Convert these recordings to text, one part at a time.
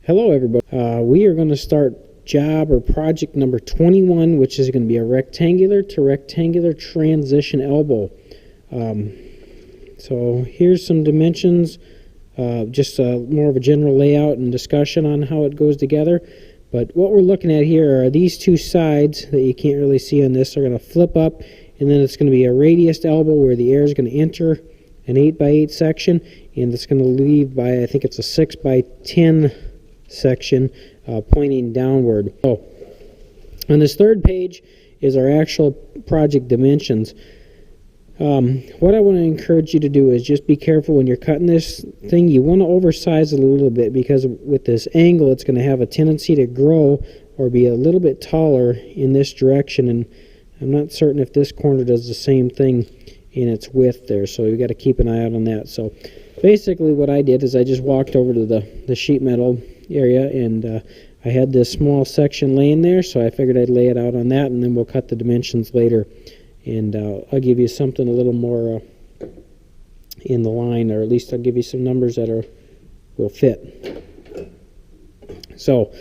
Hello everybody. We are going to start job or project number 21, which is going to be a rectangular to rectangular transition elbow. So here's some dimensions, just more of a general layout and discussion on how it goes together. But what we're looking at here are these two sides that you can't really see on this are going to flip up, and then it's going to be a radiused elbow where the air is going to enter an 8x8 section, and it's going to leave by, I think it's a 6x10 section pointing downward. So on this third page is our actual project dimensions. What I want to encourage you to do is just be careful when you're cutting this thing. You want to oversize it a little bit, because with this angle it's going to have a tendency to grow or be a little bit taller in this direction, and I'm not certain if this corner does the same thing in its width there, so you got to keep an eye out on that. So basically what I did is I just walked over to the sheet metal area, and I had this small section laying there, so I figured I'd lay it out on that, and then we'll cut the dimensions later, and I'll give you something a little more in the line, or at least I'll give you some numbers that will fit. So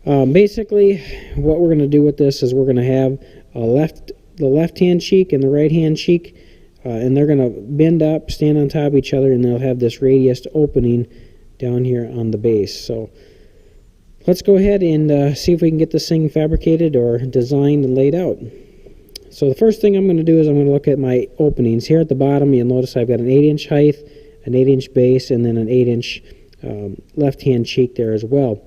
basically what we're going to do with this is we're going to have the left hand cheek and the right hand cheek, and they're going to bend up, stand on top of each other, and they'll have this radius opening down here on the base. So let's go ahead and see if we can get this thing fabricated or designed and laid out. So the first thing I'm going to do is I'm going to look at my openings. Here at the bottom you'll notice I've got an 8-inch height, an 8-inch base, and then an 8-inch left hand cheek there as well.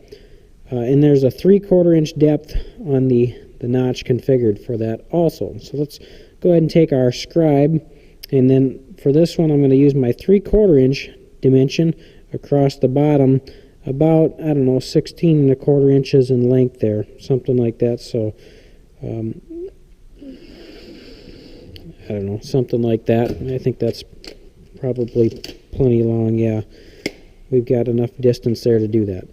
And there's a 3/4 inch depth on the notch configured for that also. So let's go ahead and take our scribe, and then for this one I'm going to use my 3/4 inch dimension across the bottom, about, I don't know, 16 1/4 inches in length there, something like that. So I don't know, something like that. I think that's probably plenty long. Yeah, we've got enough distance there to do that.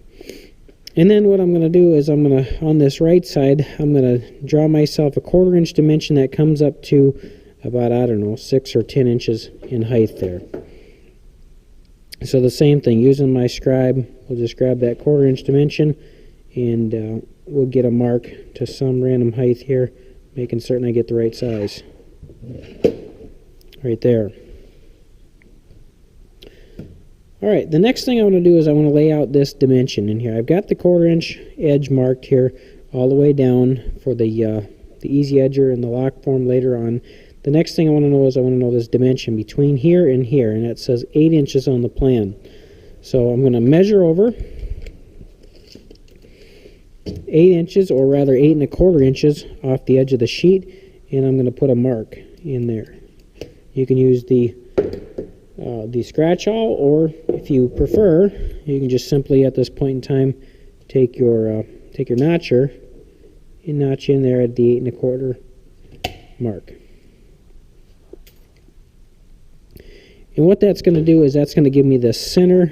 And then what I'm going to do is I'm going to, on this right side, I'm going to draw myself a 1/4 inch dimension that comes up to about, I don't know, 6 or 10 inches in height there. So the same thing, using my scribe, we'll just grab that 1/4 inch dimension, and we'll get a mark to some random height here, making certain I get the right size. Right there. Alright, the next thing I want to do is I want to lay out this dimension in here. I've got the 1/4 inch edge marked here all the way down for the easy edger and the lock form later on. The next thing I want to know is I want to know this dimension between here, and it says 8 inches on the plan. So I'm going to measure over 8 inches, or rather 8 1/4 inches off the edge of the sheet, and I'm going to put a mark in there. You can use the scratch awl, or if you prefer, you can just simply at this point in time take your notcher and notch in there at the 8 1/4 mark. And what that's going to do is that's going to give me the center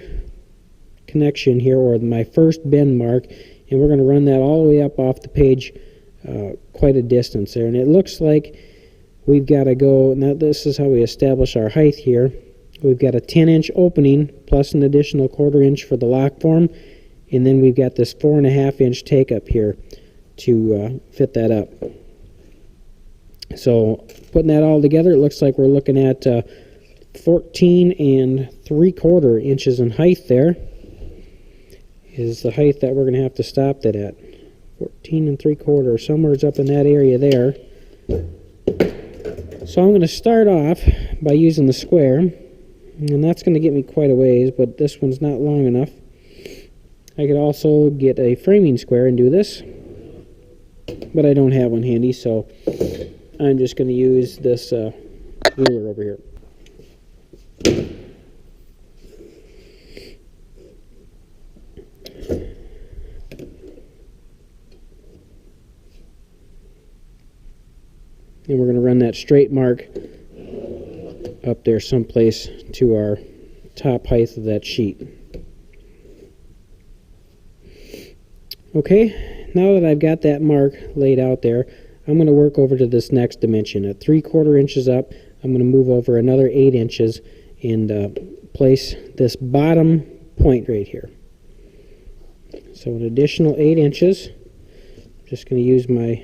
connection here, or my first bend mark, and we're going to run that all the way up off the page quite a distance there. And it looks like we've got to go, now this is how we establish our height here. We've got a 10-inch opening plus an additional 1/4 inch for the lock form, and then we've got this 4 1/2 inch take up here to fit that up. So putting that all together, it looks like we're looking at 14 3/4 inches in height there is the height that we're going to have to stop that at. 14 3/4, somewhere's up in that area there. So I'm going to start off by using the square, and that's going to get me quite a ways, but this one's not long enough. I could also get a framing square and do this, but I don't have one handy, so I'm just going to use this ruler over here. And we're going to run that straight mark up there someplace to our top height of that sheet. Okay, now that I've got that mark laid out there, I'm going to work over to this next dimension. At 3/4 inches up, I'm going to move over another 8 inches and place this bottom point right here. So an additional 8 inches. I'm just going to use my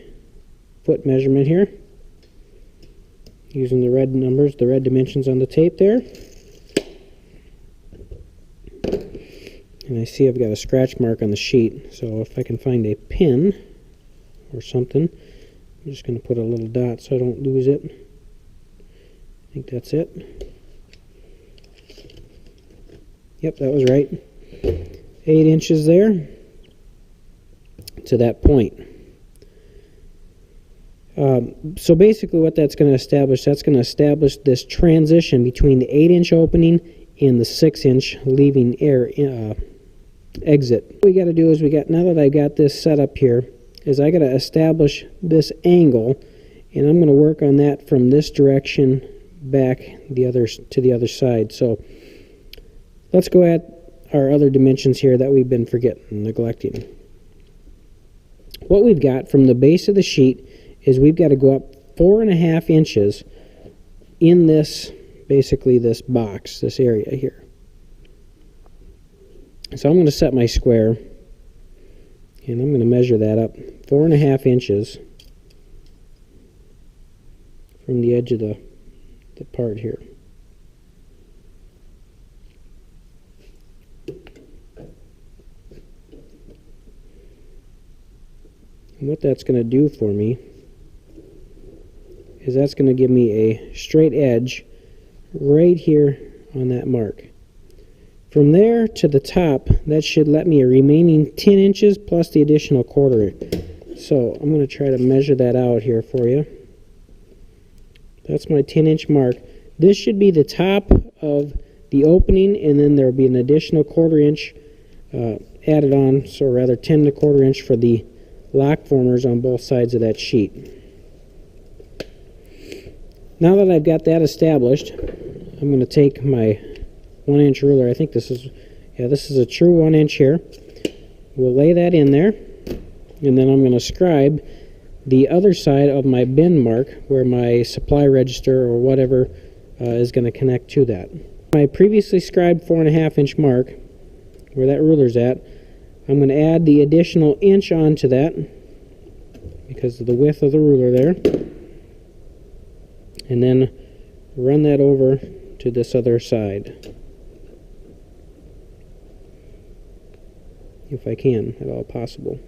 foot measurement here, using the red numbers, the red dimensions on the tape there. And I see I've got a scratch mark on the sheet, so if I can find a pin or something, I'm just going to put a little dot so I don't lose it. I think that's it. Yep, that was right. 8 inches there to that point. So basically what that's going to establish, this transition between the 8-inch opening and the 6-inch leaving air exit. What we got to do is now that I've got this set up here, is I got to establish this angle, and I'm going to work on that from this direction back to the other side. So let's go at our other dimensions here that we've been neglecting. What we've got from the base of the sheet is we've got to go up 4.5 inches in this, basically this box, this area here. So I'm going to set my square, and I'm going to measure that up 4.5 inches from the edge of the part here. And what that's going to do for me is that's going to give me a straight edge right here on that mark. From there to the top, that should let me a remaining 10 inches plus the additional 1/4. So I'm going to try to measure that out here for you. That's my 10-inch mark. This should be the top of the opening, and then there will be an additional 1/4 inch added on, so rather 10 1/4 inch for the lock formers on both sides of that sheet. Now that I've got that established, I'm going to take my 1-inch ruler. I think this is a true 1 inch here. We'll lay that in there, and then I'm going to scribe the other side of my bin mark where my supply register or whatever is going to connect to that. My previously scribed 4.5 inch mark, where that ruler's at, I'm going to add the additional inch onto that because of the width of the ruler there, and then run that over to this other side, if I can at all possible.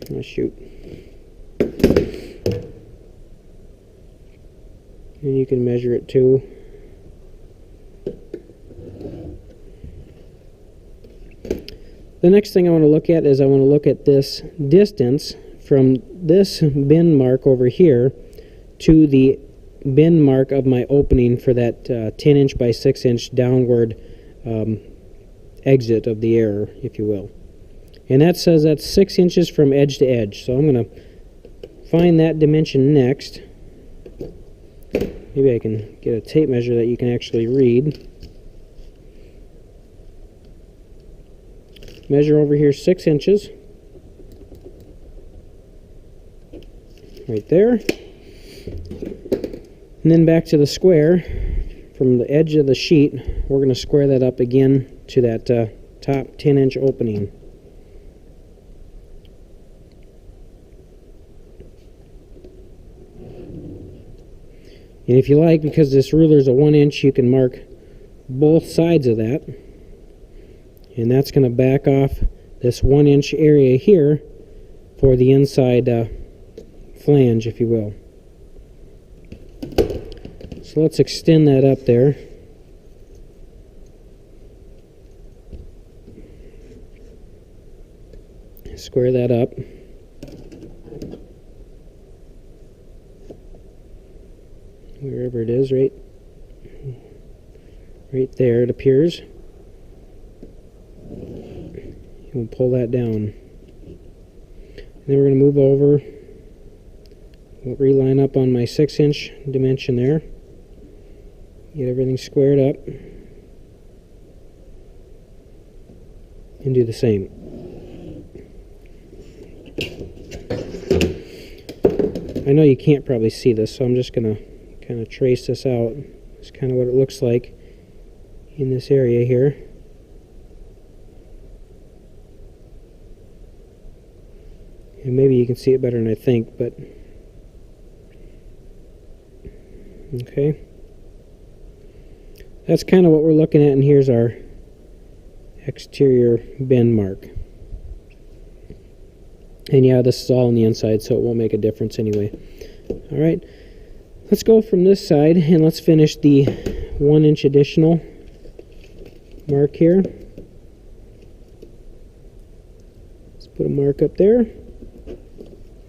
Oh, shoot. And you can measure it too. The next thing I want to look at is I want to look at this distance from this bin mark over here to the bin mark of my opening for that 10-inch by 6-inch downward exit of the air, if you will. And that says that's 6 inches from edge to edge. So I'm going to find that dimension next. Maybe I can get a tape measure that you can actually read. Measure over here 6 inches. Right there. And then back to the square. From the edge of the sheet, we're going to square that up again to that top 10-inch opening. And if you like, because this ruler is a 1 inch, you can mark both sides of that. And that's going to back off this 1 inch area here for the inside flange, if you will. So let's extend that up there. Square that up. Wherever it is, right there it appears. We'll pull that down. And then we're going to move over. We'll reline up on my 6-inch dimension there. Get everything squared up. And do the same. I know you can't probably see this, so I'm just going to kind of trace this out. It's kind of what it looks like in this area here. And maybe you can see it better than I think, but okay. That's kind of what we're looking at, and here's our exterior bend mark. And yeah, this is all on the inside, so it won't make a difference anyway. Alright, let's go from this side and let's finish the 1 inch additional mark here. Let's put a mark up there,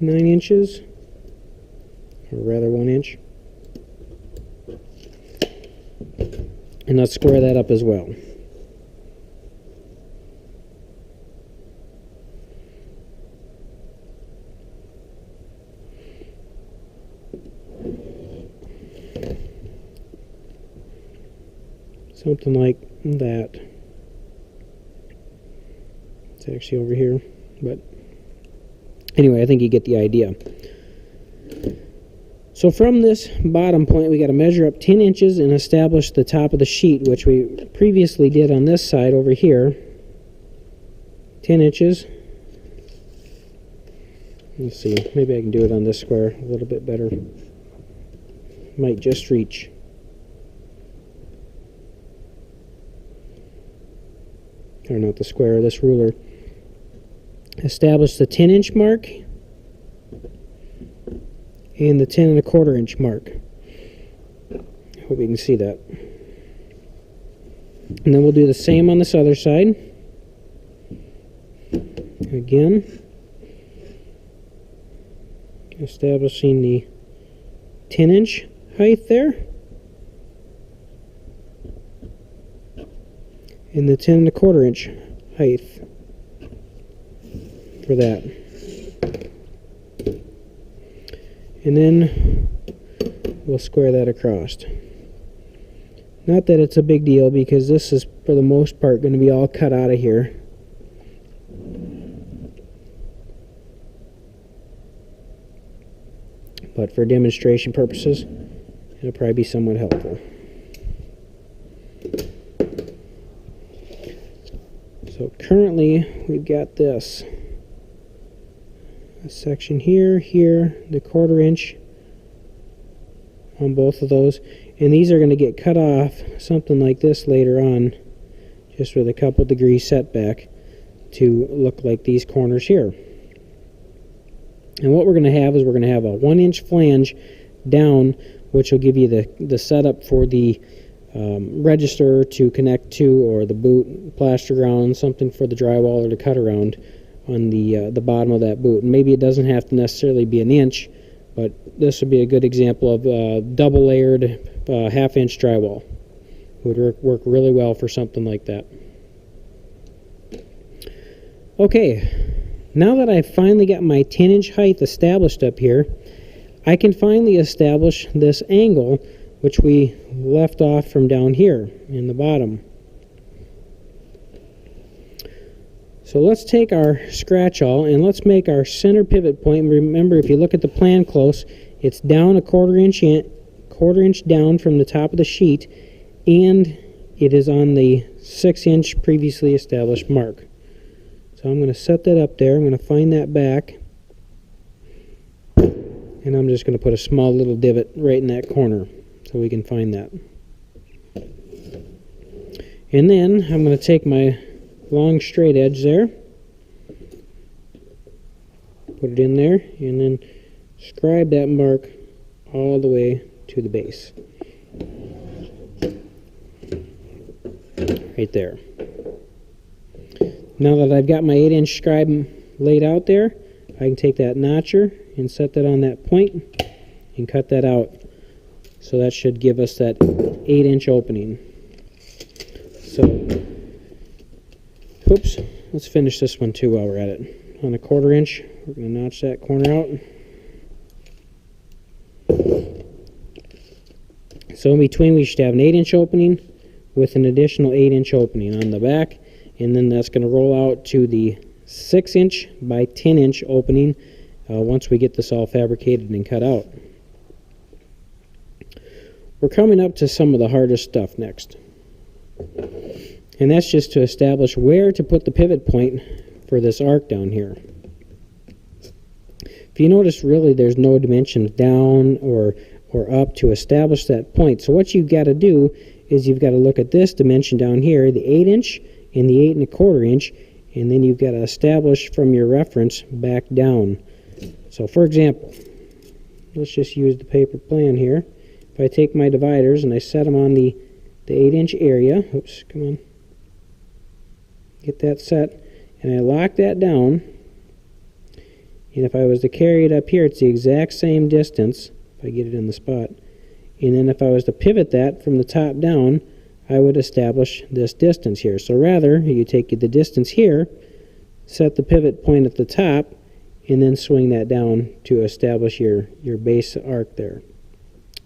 9 inches, or rather 1 inch. And let's square that up as well. Something like that. It's actually over here, but anyway, I think you get the idea. So from this bottom point, we got to measure up 10 inches and establish the top of the sheet, which we previously did on this side over here. 10 inches. Let's see, maybe I can do it on this square a little bit better. Might just reach. Or not the square, this ruler. Establish the 10 inch mark and the 10 1/4 inch mark. Hope you can see that. And then we'll do the same on this other side. Again, establishing the 10 inch height there. And the 10 1/4 inch height for that. And then we'll square that across. Not that it's a big deal, because this is for the most part going to be all cut out of here. But for demonstration purposes, it'll probably be somewhat helpful. So currently we've got this a section here, the 1/4 inch on both of those, and these are going to get cut off something like this later on, just with a couple degree setback to look like these corners here. And what we're going to have is we're going to have a 1 inch flange down, which will give you the setup for the register to connect to, or the boot, plaster ground, something for the drywall to cut around on the bottom of that boot. And maybe it doesn't have to necessarily be an inch, but this would be a good example of double layered 1/2 inch drywall. Would work really well for something like that. Okay, now that I've finally got my 10 inch height established up here, I can finally establish this angle which we left off from down here in the bottom. So let's take our scratch awl and let's make our center pivot point. Remember, if you look at the plan close, it's down a 1/4 inch down from the top of the sheet, and it is on the 6 inch previously established mark. So I'm going to set that up there. I'm going to find that back, and I'm just going to put a small little divot right in that corner so we can find that. And then I'm going to take my long straight edge there, put it in there, and then scribe that mark all the way to the base. Right there. Now that I've got my 8 inch scribe laid out there, I can take that notcher and set that on that point and cut that out. So that should give us that 8 inch opening. So, oops, let's finish this one too while we're at it. On a 1/4 inch, we're going to notch that corner out. So in between, we should have an 8 inch opening with an additional 8 inch opening on the back, and then that's going to roll out to the 6 inch by 10 inch opening once we get this all fabricated and cut out. We're coming up to some of the hardest stuff next, and that's just to establish where to put the pivot point for this arc down here. If you notice, really there's no dimensions down or up to establish that point. So what you've got to do is you've got to look at this dimension down here, the 8" and the 8 1/4 inch, and then you've got to establish from your reference back down. So for example, let's just use the paper plan here. If I take my dividers and I set them on the 8" area, oops, come on, get that set, and I lock that down, and if I was to carry it up here, it's the exact same distance, if I get it in the spot, and then if I was to pivot that from the top down, I would establish this distance here. So rather, you take the distance here, set the pivot point at the top, and then swing that down to establish your base arc there.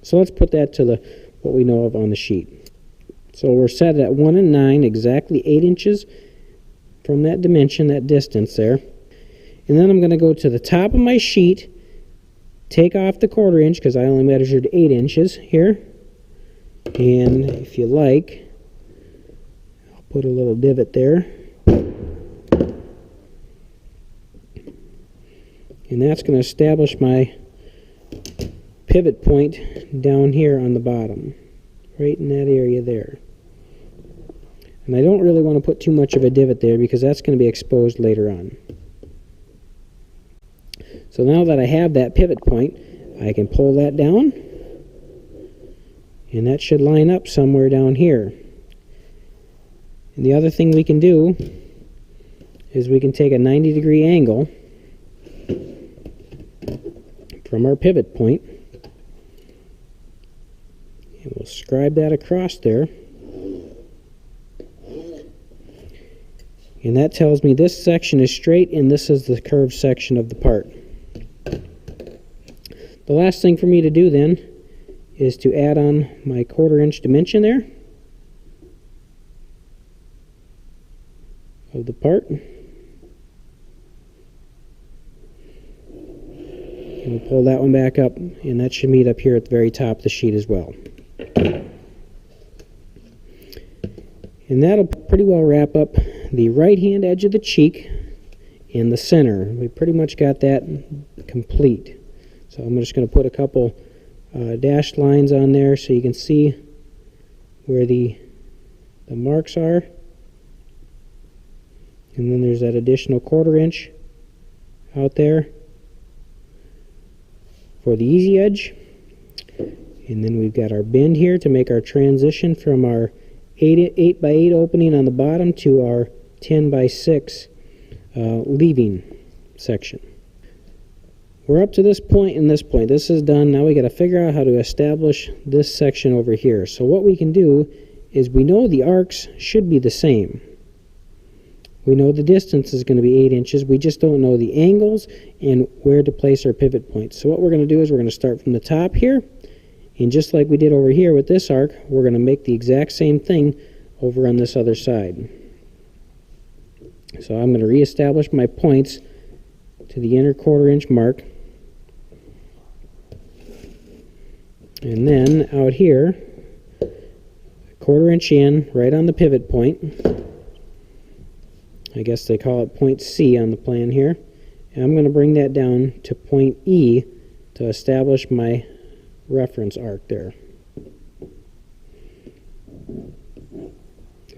So let's put that to what we know of on the sheet. So we're set at 1 9, exactly 8 inches from that dimension, that distance there. And then I'm going to go to the top of my sheet, take off the 1/4 inch because I only measured 8 inches here. And if you like, I'll put a little divot there. And that's going to establish my pivot point down here on the bottom, right in that area there. And I don't really want to put too much of a divot there because that's going to be exposed later on. So now that I have that pivot point, I can pull that down, and that should line up somewhere down here. And the other thing we can do is we can take a 90-degree angle from our pivot point, and we'll scribe that across there. And that tells me this section is straight and this is the curved section of the part. The last thing for me to do then is to add on my 1/4 inch dimension there of the part. And we'll pull that one back up, and that should meet up here at the very top of the sheet as well. And that'll pretty well wrap up the right hand edge of the cheek in the center. We pretty much got that complete. So I'm just going to put a couple dashed lines on there so you can see where the marks are. And then there's that additional 1/4 inch out there for the easy edge. And then we've got our bend here to make our transition from our 8 by 8 opening on the bottom to our 10 by 6 leaving section. We're up to this point and this point. This is done. Now we got to figure out how to establish this section over here. So what we can do is we know the arcs should be the same. We know the distance is going to be 8 inches. We just don't know the angles and where to place our pivot points. So what we're going to do is we're going to start from the top here. And just like we did over here with this arc, we're going to make the exact same thing over on this other side. So I'm going to reestablish my points to the inner 1/4 inch mark. And then out here, 1/4 inch in, right on the pivot point. I guess they call it point C on the plan here. And I'm going to bring that down to point E to establish my reference arc there.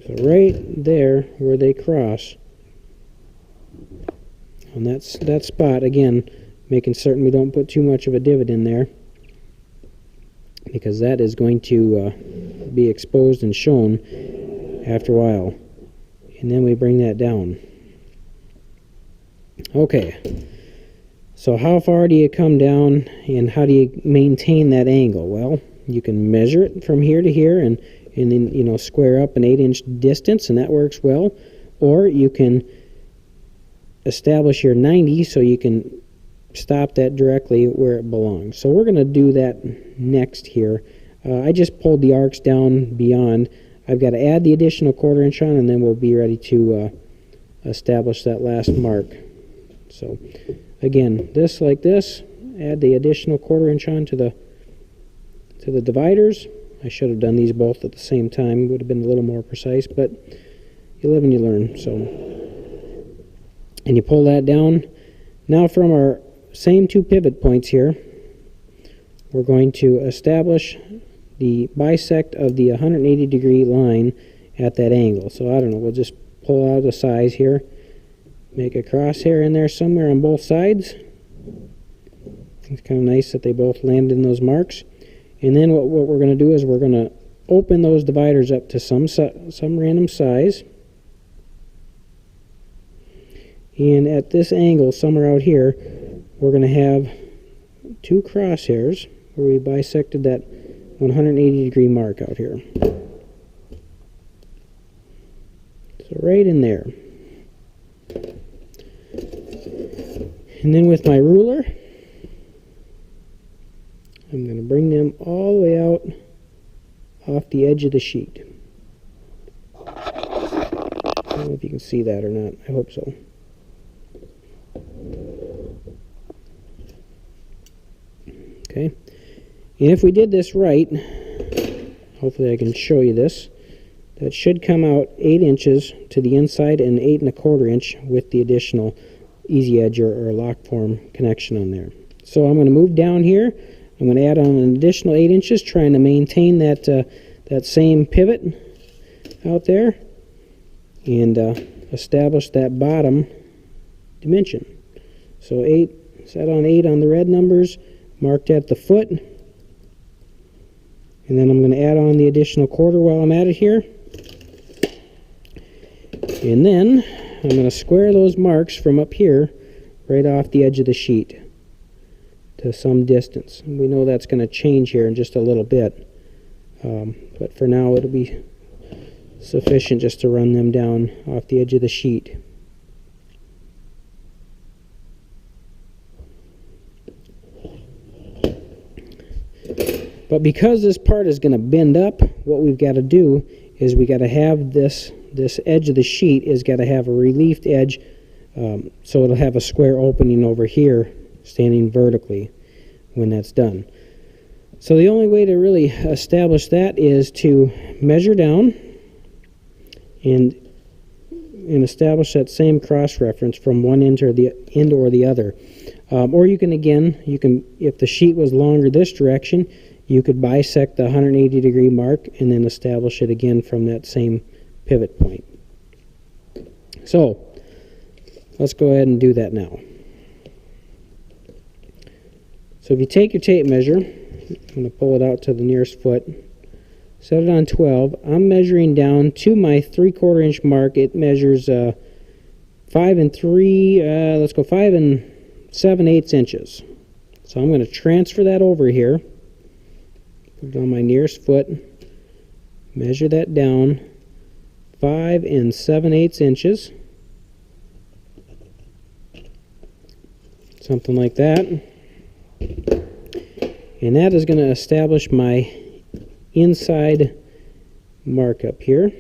So right there where they cross, on that spot, again, making certain we don't put too much of a divot in there, because that is going to be exposed and shown after a while. And then we bring that down. Okay, so how far do you come down and how do you maintain that angle? Well, you can measure it from here to here and then, you know, square up an 8 inch distance, and that works well. Or you can establish your 90 so you can stop that directly where it belongs. So we're going to do that next here. I just pulled the arcs down beyond. I've got to add the additional 1/4 inch on, and then we'll be ready to establish that last mark. So again, this like this, add the additional 1/4 inch on to the dividers. I should have done these both at the same time. It would have been a little more precise, but you live and you learn. So, and you pull that down. Now from our same two pivot points here, we're going to establish the bisect of the 180-degree line at that angle. So I don't know, we'll just pull out a size here, make a crosshair in there somewhere on both sides. It's kind of nice that they both land in those marks. And then what we're going to do is we're going to open those dividers up to some random size. And at this angle, somewhere out here, we're going to have two crosshairs where we bisected that 180-degree mark out here. So right in there. And then with my ruler, I'm going to bring them all the way out off the edge of the sheet. I don't know if you can see that or not. I hope so. Okay. And if we did this right, hopefully I can show you this, that should come out 8 inches to the inside and 8 1/4 inch with the additional easy edge or lock form connection on there. So I'm going to move down here. I'm going to add on an additional 8 inches, trying to maintain that same pivot out there and establish that bottom dimension. So 8, set on 8 on the red numbers, marked at the foot. And then I'm going to add on the additional 1/4 while I'm at it here. And then I'm going to square those marks from up here right off the edge of the sheet to some distance. And we know that's going to change here in just a little bit. But for now it'll be sufficient just to run them down off the edge of the sheet. But because this part is going to bend up, what we've got to do is we got to have this edge of the sheet is got to have a reliefed edge, so it'll have a square opening over here standing vertically when that's done. So the only way to really establish that is to measure down and establish that same cross reference from one end or the other. Or you can, if the sheet was longer this direction, you could bisect the 180-degree mark and then establish it again from that same pivot point. So let's go ahead and do that now. So if you take your tape measure, I'm going to pull it out to the nearest foot, set it on 12. I'm measuring down to my 3/4 inch mark. It measures 5 7/8 inches. So I'm going to transfer that over here. Put it on my nearest foot. Measure that down 5 7/8 inches. Something like that. And that is going to establish my inside mark up here.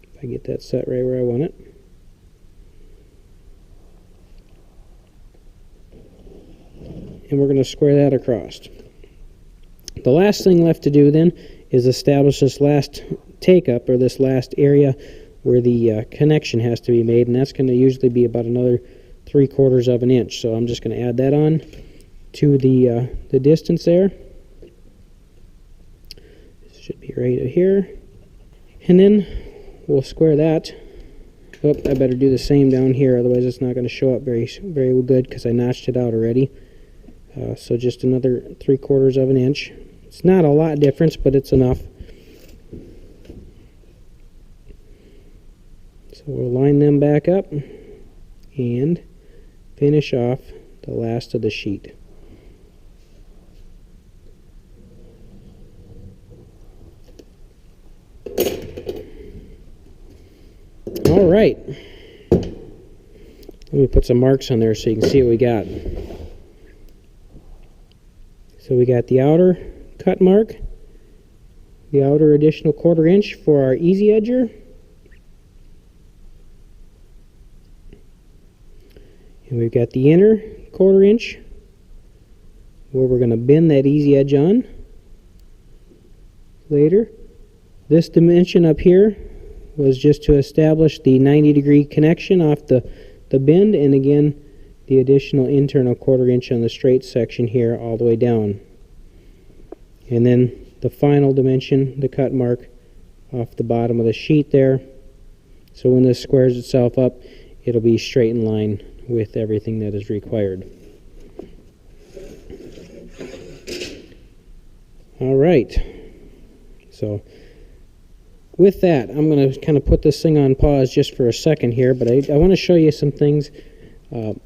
If I get that set right where I want it. And we're going to square that across. The last thing left to do then is establish this last take-up, or this last area where the connection has to be made, and that's going to usually be about another 3/4 of an inch. So I'm just going to add that on to the distance there. This should be right here. And then we'll square that. Oh, I better do the same down here, otherwise it's not going to show up very good because I notched it out already. So just another 3/4 of an inch. It's not a lot difference, but it's enough. So we'll line them back up and finish off the last of the sheet. All right. Let me put some marks on there so you can see what we got. So we got the outer cut mark, the outer additional 1/4 inch for our easy edger, and we've got the inner 1/4 inch where we're going to bend that easy edge on later. This dimension up here was just to establish the 90-degree connection off the bend, and again the additional internal 1/4 inch on the straight section here all the way down. And then the final dimension, the cut mark off the bottom of the sheet there. So when this squares itself up, it'll be straight in line with everything that is required. All right. So with that, I'm going to kind of put this thing on pause just for a second here, but I want to show you some things.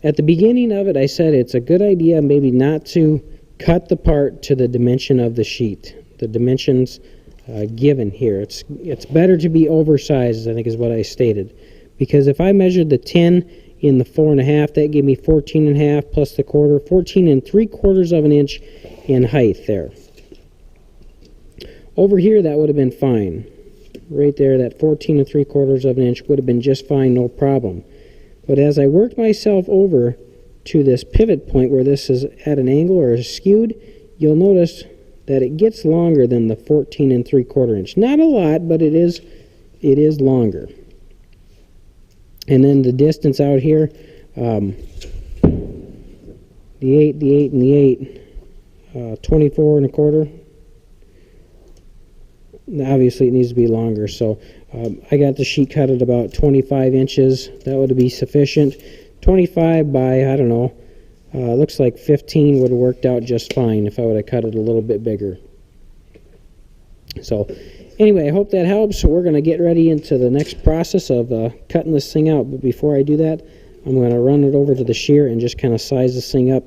At the beginning of it, I said it's a good idea maybe not to cut the part to the dimension of the sheet, the dimensions given here. It's better to be oversized, I think is what I stated, because if I measured the 10 in the 4.5, that gave me 14.5 plus the 1/4, 14 3/4 of an inch in height there. Over here, that would have been fine. Right there, that 14 3/4 of an inch would have been just fine, no problem. But as I worked myself over to this pivot point where this is at an angle or is skewed, you'll notice that it gets longer than the 14 3/4 inch. Not a lot, but it is longer. And then the distance out here, the 8, the 8, and the 8, 24 1/4. Obviously it needs to be longer, so I got the sheet cut at about 25 inches. That would be sufficient. 25 by, I don't know, looks like 15 would have worked out just fine if I would have cut it a little bit bigger. So anyway, I hope that helps. So we're going to get ready into the next process of cutting this thing out, but before I do that, I'm going to run it over to the shear and just kind of size this thing up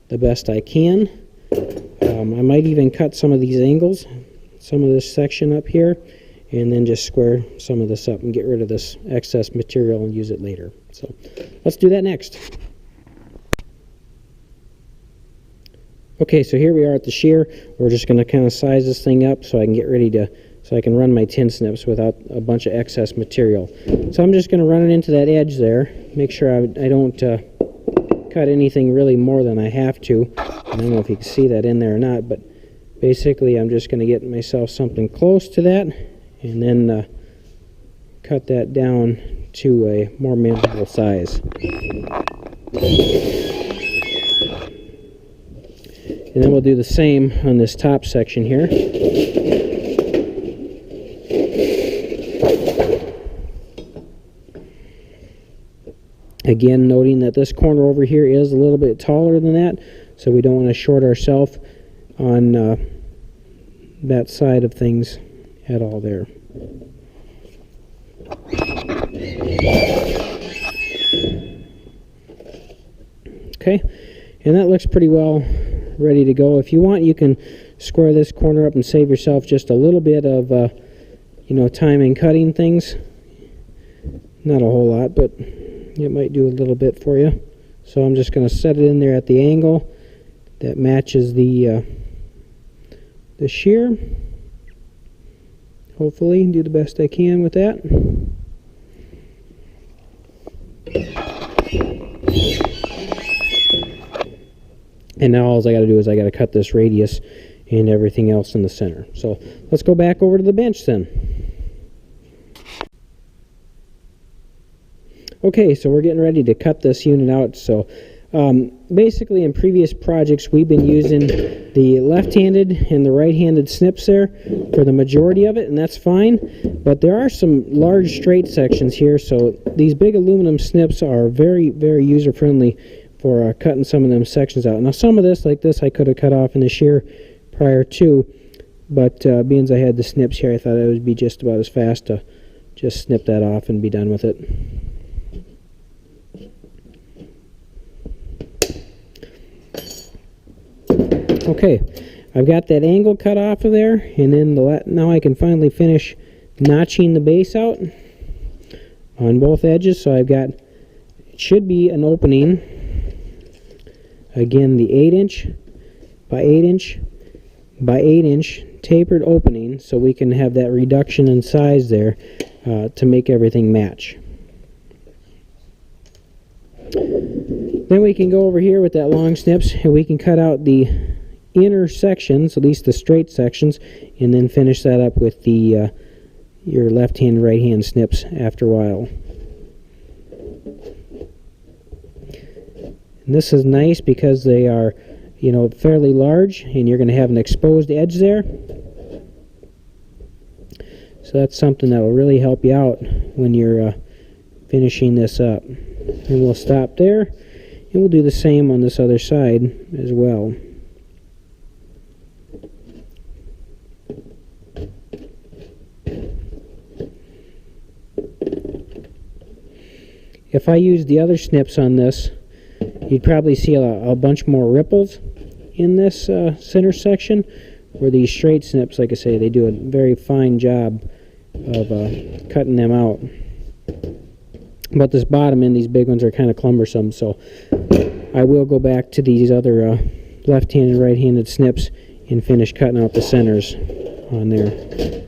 the best I can. I might even cut some of these angles, some of this section up here, and then just square some of this up and get rid of this excess material and use it later. So let's do that next. Okay, so here we are at the shear. We're just going to kind of size this thing up so I can get ready to, so I can run my tin snips without a bunch of excess material. So I'm just going to run it into that edge there, make sure I don't cut anything really more than I have to. I don't know if you can see that in there or not, but basically I'm just going to get myself something close to that and then cut that down to a more manageable size. And then we'll do the same on this top section here. Again, noting that this corner over here is a little bit taller than that, so we don't want to short ourselves on that side of things at all there. Okay, and that looks pretty well ready to go. If you want, you can square this corner up and save yourself just a little bit of time in cutting things. Not a whole lot, but it might do a little bit for you. So I'm just going to set it in there at the angle that matches the shear. Hopefully do the best I can with that. And now all I got to do is I got to cut this radius and everything else in the center. So let's go back over to the bench then. Okay, so we're getting ready to cut this unit out. So basically in previous projects we've been using the left-handed and the right-handed snips there for the majority of it, and that's fine. But there are some large straight sections here, so these big aluminum snips are very, very user-friendly for cutting some of them sections out. Now some of this, like this, I could have cut off in the shear prior to, but being as I had the snips here, I thought it would be just about as fast to just snip that off and be done with it. Okay, I've got that angle cut off of there, and then now I can finally finish notching the base out on both edges. So I've got, it should be an opening, again the 8" by 8" by 8" tapered opening, so we can have that reduction in size there to make everything match. Then we can go over here with that long snips and we can cut out the inner sections, at least the straight sections, and then finish that up with the your left hand and right hand snips after a while. And this is nice because they are, you know, fairly large, and you're going to have an exposed edge there. So that's something that will really help you out when you're finishing this up. And we'll stop there, and we'll do the same on this other side as well. If I used the other snips on this, you'd probably see a bunch more ripples in this center section, where these straight snips, like I say, they do a very fine job of cutting them out. But this bottom end, these big ones, are kind of cumbersome, so I will go back to these other left-handed and right-handed snips and finish cutting out the centers on there.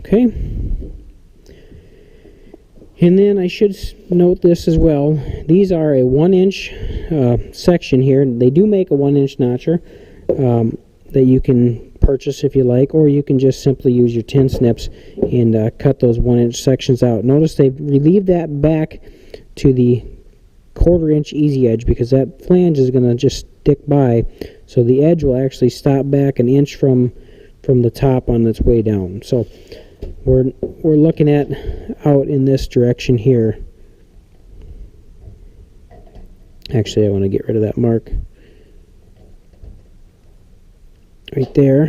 Okay, and then I should note this as well. These are a 1-inch section here. They do make a 1-inch notcher that you can purchase if you like, or you can just simply use your 10 snips and cut those 1-inch sections out. Notice they've relieved that back to the 1/4-inch easy edge, because that flange is going to just stick by, so the edge will actually stop back an inch from the top on its way down. So we're looking at out in this direction here. Actually, I want to get rid of that mark right there,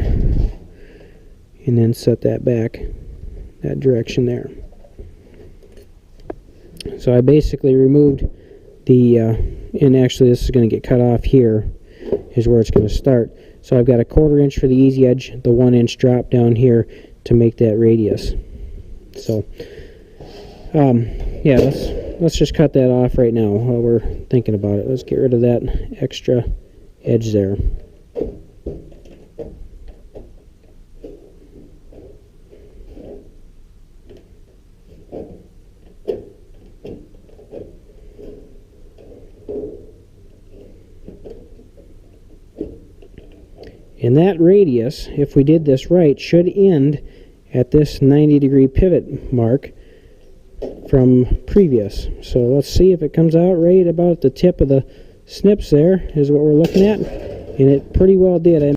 and then set that back that direction there. So I basically removed the and actually this is going to get cut off here, is where it's going to start. So I've got a 1/4 inch for the easy edge, the 1-inch drop down here to make that radius. So yeah, let's just cut that off right now while we're thinking about it. Let's get rid of that extra edge there. And that radius, if we did this right, should end at this 90-degree pivot mark from previous. So let's see if it comes out right about the tip of the snips there, is what we're looking at. And it pretty well did.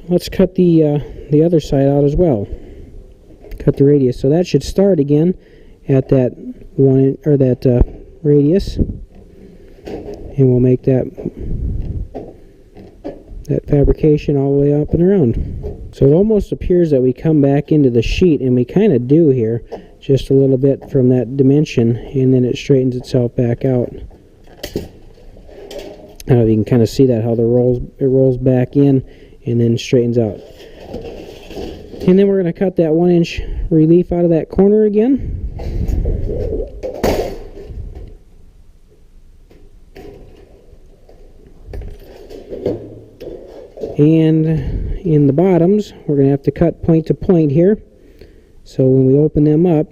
Let's cut the other side out as well. Cut the radius. So that should start again at that radius. And we'll make that fabrication all the way up and around. So it almost appears that we come back into the sheet, and we kind of do here, just a little bit from that dimension, and then it straightens itself back out. You can kind of see that, how it rolls back in and then straightens out. And then we're going to cut that 1-inch relief out of that corner again. And in the bottoms, we're going to have to cut point to point here. So when we open them up,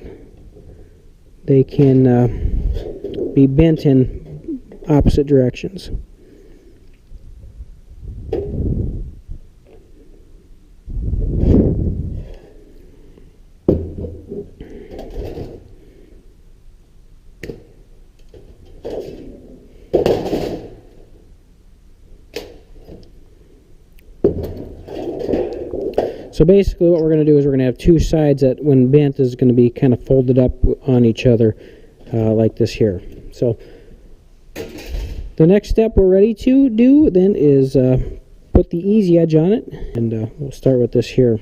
they can be bent in opposite directions. So basically what we're going to do is we're going to have two sides that, when bent, is going to be kind of folded up on each other like this here. So the next step we're ready to do then is put the easy edge on it, and we'll start with this here.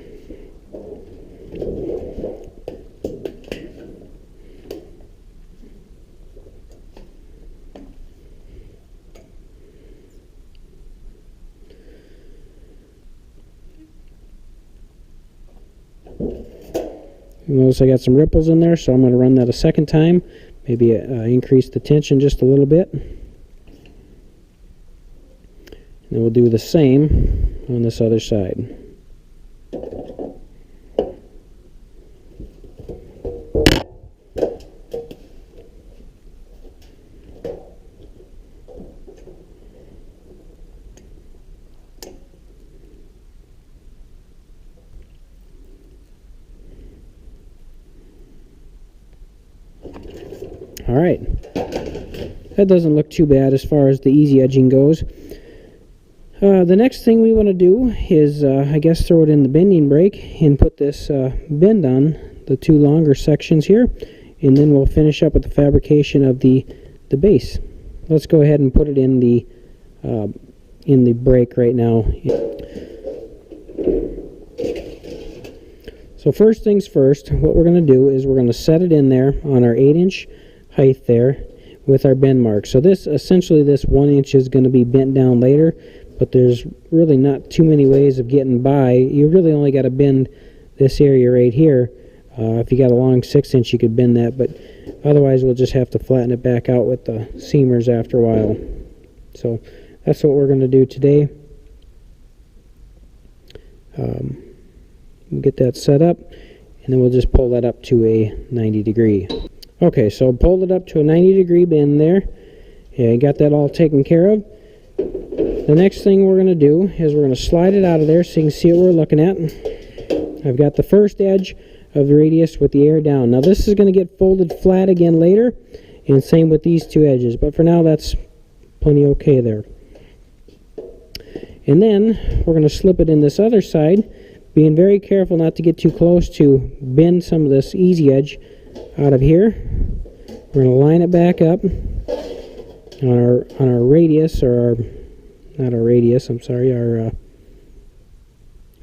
You notice I got some ripples in there, so I'm going to run that a second time. Maybe increase the tension just a little bit. And then we'll do the same on this other side. Alright, that doesn't look too bad as far as the easy edging goes. The next thing we want to do is, I guess, throw it in the bending brake and put this bend on the two longer sections here, and then we'll finish up with the fabrication of the base. Let's go ahead and put it in the brake right now. So first things first, what we're going to do is we're going to set it in there on our 8-inch height there with our bend mark. So this, essentially this 1 inch is going to be bent down later, but there's really not too many ways of getting by. You really only got to bend this area right here. If you got a long 6-inch, you could bend that, but otherwise we'll just have to flatten it back out with the seamers after a while. So that's what we're going to do today. We'll get that set up, and then we'll just pull that up to a 90 degree. Okay, so pulled it up to a 90 degree bend there. Yeah, got that all taken care of. The next thing we're going to do is we're going to slide it out of there so you can see what we're looking at. I've got the first edge of the radius with the air down. Now this is going to get folded flat again later, and same with these two edges, but for now that's plenty okay there. And then we're going to slip it in this other side, being very careful not to get too close to bend some of this easy edge out of here. We're going to line it back up on our radius, or our, not our radius, I'm sorry, our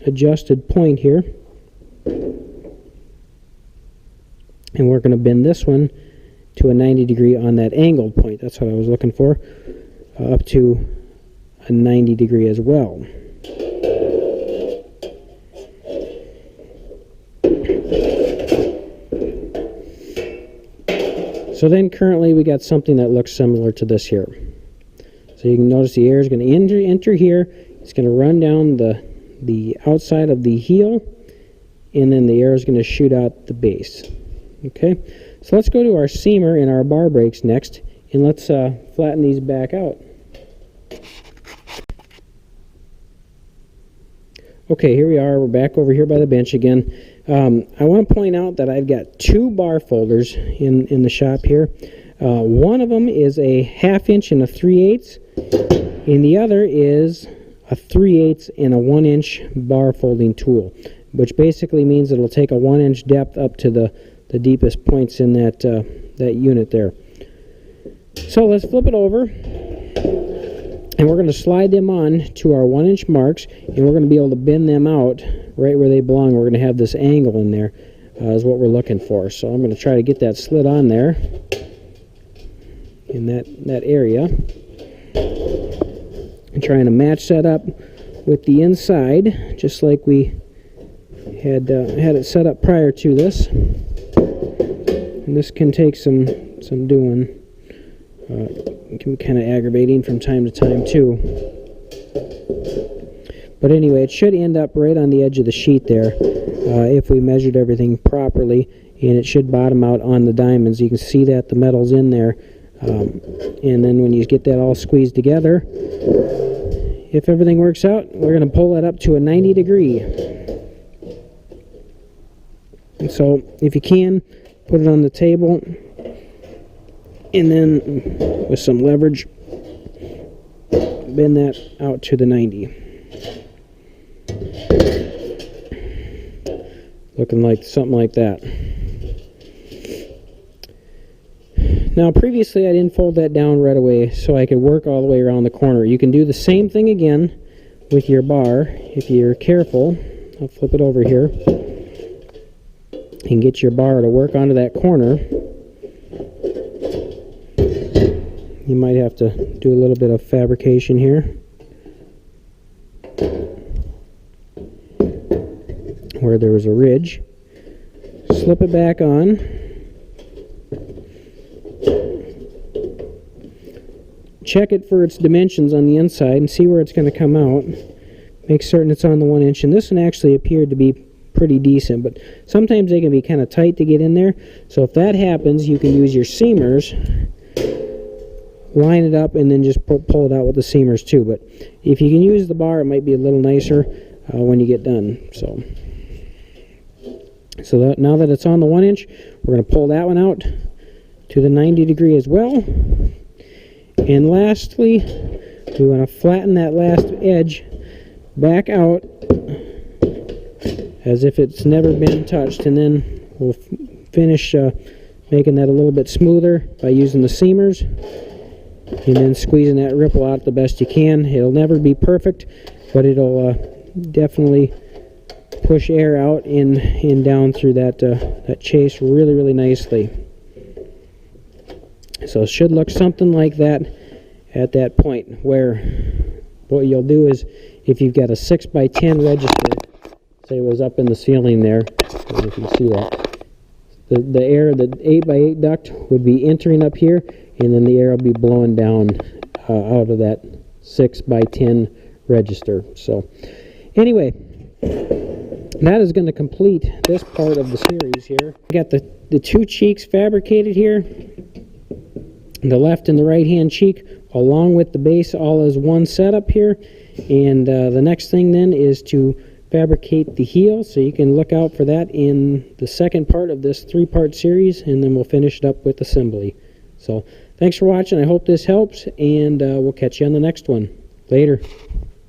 adjusted point here. And we're going to bend this one to a 90 degree on that angled point. That's what I was looking for. Up to a 90 degree as well. So then currently we got something that looks similar to this here. So you can notice the air is going to enter here. It's going to run down the outside of the heel, and then the air is going to shoot out the base. Okay, so let's go to our seamer and our bar brakes next, and let's flatten these back out. Okay, here we are. We're back over here by the bench again. I want to point out that I've got two bar folders in the shop here. One of them is a 1/2 inch and a 3/8, and the other is a 3/8 and a 1 inch bar folding tool, which basically means it'll take a 1 inch depth up to the deepest points in that unit there. So let's flip it over, and we're going to slide them on to our 1 inch marks, and we're going to be able to bend them out right where they belong. We're going to have this angle in there is what we're looking for. So I'm going to try to get that slid on there in that area, and trying to match that up with the inside, just like we had it set up prior to this. And this can take some doing. It can be kind of aggravating from time to time too. But anyway, it should end up right on the edge of the sheet there if we measured everything properly, and it should bottom out on the diamonds. You can see that the metal's in there, and then when you get that all squeezed together, if everything works out, we're going to pull that up to a 90 degree. And so if you can, put it on the table, and then with some leverage, bend that out to the 90. Looking like something like that. Now previously I didn't fold that down right away so I could work all the way around the corner. You can do the same thing again with your bar if you're careful. I'll flip it over here and get your bar to work onto that corner. You might have to do a little bit of fabrication here where there was a ridge. Slip slip it back on. Check it for its dimensions on the inside and see where it's going to come out. Make certain it's on the 1 inch, and this one actually appeared to be pretty decent, but sometimes they can be kind of tight to get in there. So if that happens, you can use your seamers, line it up, and then just pull it out with the seamers too. But if you can use the bar, it might be a little nicer when you get done. So now that it's on the 1 inch, we're going to pull that one out to the 90 degree as well. And lastly, we want to flatten that last edge back out as if it's never been touched, and then we'll finish making that a little bit smoother by using the seamers and then squeezing that ripple out the best you can. It'll never be perfect, but it'll definitely push air out and down through that chase really nicely. So it should look something like that at that point, where what you'll do is, if you've got a 6x10 register, say it was up in the ceiling there, I don't know if you can see that, the air, the 8x8 duct would be entering up here, and then the air will be blowing down out of that 6x10 register. So anyway, that is going to complete this part of the series here. I got the two cheeks fabricated here, the left and the right hand cheek, along with the base, all as one setup here. And the next thing then is to fabricate the heel, so you can look out for that in the second part of this 3-part series, and then we'll finish it up with assembly. So thanks for watching. I hope this helps, and we'll catch you on the next one. Later.